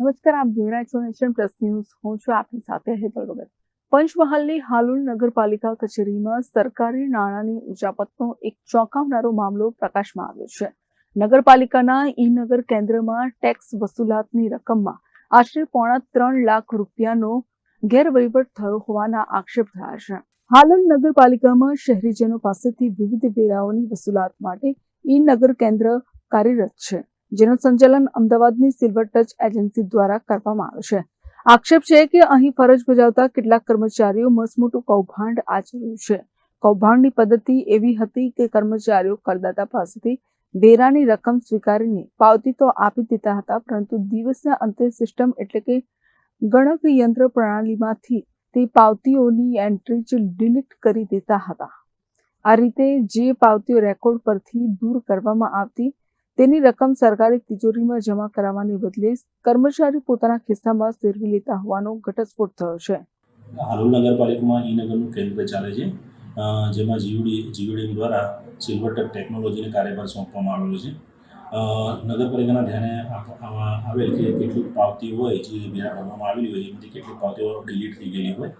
નમસ્કાર, આપ જોઈ રહ્યા છો નેશન પ્લસ ન્યૂઝ. હું છું આપની સાથે હેતલ વગર. પંચમહાલની હાલોલ નગરપાલિકા કચેરીમાં સરકારી નાણાંની ઉચાપતનો એક ચોંકાવનારો મામલો પ્રકાશમાં આવ્યો છે. નગરપાલિકાના ઈ-નગર કેન્દ્રમાં ટેક્સ વસૂલાતની રકમમાં આશરે 3.5 લાખ રૂપિયાનો ગેરવહીવટ થયો હોવાના આક્ષેપ થયા છે. હાલોલ નગરપાલિકામાં શહેરીજનો પાસેથી વિવિધ વેરાઓની વસૂલાત માટે ઈ-નગર કેન્દ્ર કાર્યરત છે, જેનું સંચાલન અમદાવાદની સિલ્વર ટચ એજન્સી દ્વારા કરવામાં આવે છે. આક્ષેપ છે કે અહીં ફરજ બજાવતા કેટલાક કર્મચારીઓ મસમોટું કૌભાંડ આચર્યું છે. કૌભાંડની પદ્ધતિ એવી હતી કે કર્મચારીઓ કરદાતા પાસેથી વેરાની રકમ સ્વીકારીને પાવતી તો આપી દેતા હતા, પરંતુ દિવસના અંતે સિસ્ટમ એટલે કે ગણક યંત્ર પ્રણાલીમાંથી તે પાવતીઓની એન્ટ્રી જ ડિલીટ કરી દેતા હતા. આ રીતે જે પાવતીઓ રેકોર્ડ પરથી દૂર કરવામાં આવતી તેની રકમ સરકારી તિજોરીમાં જમા કરાવવાને બદલે કર્મચારી પોતાના ખિસ્સામાં ફેરવી લેતા હોવાનો ઘટસ્ફોટ થયો છે. હાલોલ નગરપાલિકામાં ઈ-નગરનું કેન્દ્ર ચાલે છે, જેમાં જીવીડીએમ દ્વારા સિલ્વર ટચ ટેકનોલોજીને કાર્યભાર સોંપવામાં આવેલો છે. નગરપાલિકાના ધ્યાને આવેલ કે કેટલીક પાવતી હોય જે વેરા ભરવામાં આવેલી હોય એમાંથી કેટલીક પાવતીઓ ડિલીટ થઈ ગયેલી હોય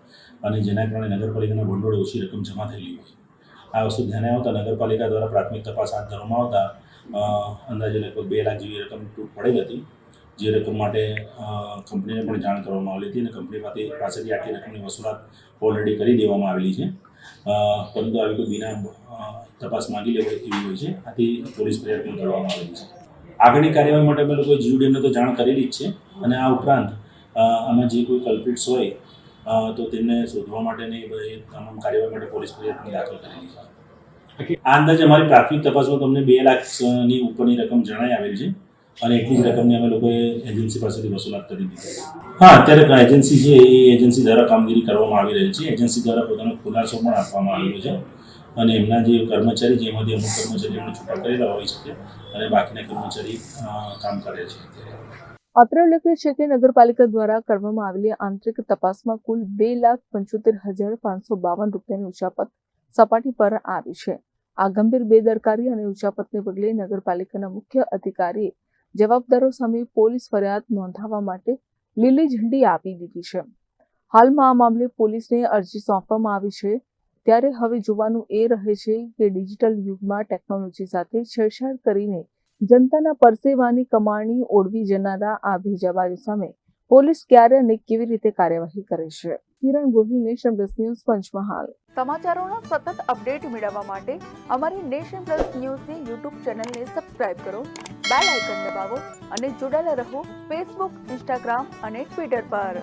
અને જેના કારણે નગરપાલિકાના ભંડોળે ઓછી રકમ જમા થયેલી હોય. આ વસ્તુ ધ્યાને આવતા નગરપાલિકા દ્વારા પ્રાથમિક તપાસ હાથ ધરવામાં આવતા અંદાજે લગભગ 2 લાખ જેવી રકમ તૂટ પડેલી હતી, જે રકમ માટે કંપનીને પણ જાણ કરવામાં આવેલી હતી અને કંપની પાસેથી આટલી રકમની વસૂલાત ઓલરેડી કરી દેવામાં આવેલી છે, પરંતુ આવી કોઈ વિના તપાસ માંગી લેવાય એવી હોય છે. આથી પોલીસ ફરિયાદ પણ કરવામાં આવેલી છે. આગળની કાર્યવાહી માટે અમે લોકોએ જીવીડીએમને તો જાણ કરેલી જ છે અને આ ઉપરાંત આમાં જે કોઈ કલ્પ્રિટ્સ હોય તો તેમને શોધવા માટેની તમામ કાર્યવાહી માટે પોલીસ ફરિયાદ પણ દાખલ કરેલી છે. આ અંદાજે અમારી પ્રાથમિક તપાસમાં તમને 2 લાખની ઉપરની રકમ જણાઈ આવેલી છે અને એટલી જ રકમની અમે લોકોએ એજન્સી પાસેથી વસૂલાત કરી દીધી. હા, અત્યારે એજન્સી છે એ એજન્સી દ્વારા કામગીરી કરવામાં આવી રહી છે. એજન્સી દ્વારા પોતાનો ખુલાસો પણ આપવામાં આવેલો છે અને એમના જે કર્મચારી છે એમાંથી અમુક કર્મચારી એમને છૂટા કરેલા હોય છે અને બાકીના કર્મચારી કામ કરે છે. અત્રે ઉલ્લેખનીય છે કે નગરપાલિકા દ્વારા કરવામાં આવેલી આંતરિક તપાસમાં કુલ 2,75,552 રૂપિયાની ઉચાપત સપાટી પર આવી છે. આ ગંભીર બેદરકારી અને ઉચાપતને પગલે નગરપાલિકાના મુખ્ય અધિકારીએ જવાબદારો સામે પોલીસ ફરિયાદ નોંધાવવા માટે લીલી ઝંડી આપી દીધી છે. હાલમાં આ મામલે પોલીસને અરજી સોંપવામાં આવી છે, ત્યારે હવે જોવાનું એ રહે છે કે ડિજિટલ યુગમાં ટેકનોલોજી સાથે છેડછાડ કરીને જનતાના પરસેવાની કમાણી ઓળવી જનારા આ ભેજાબાજો સામે પોલીસ ક્યારે અને કેવી રીતે કાર્યવાહી કરે છે. Kiran Gohil, Nation Plus News, Panchmahal. સમાચારોના સતત અપડેટ મેળવવા માટે અમારી નેશન પ્લસ ન્યૂઝની યુટ્યુબ ચેનલને સબસ્ક્રાઇબ કરો, બેલ આઇકન દબાવો અને જોડાયેલા રહો ફેસબુક, ઇન્સ્ટાગ્રામ અને ટ્વિટર પર.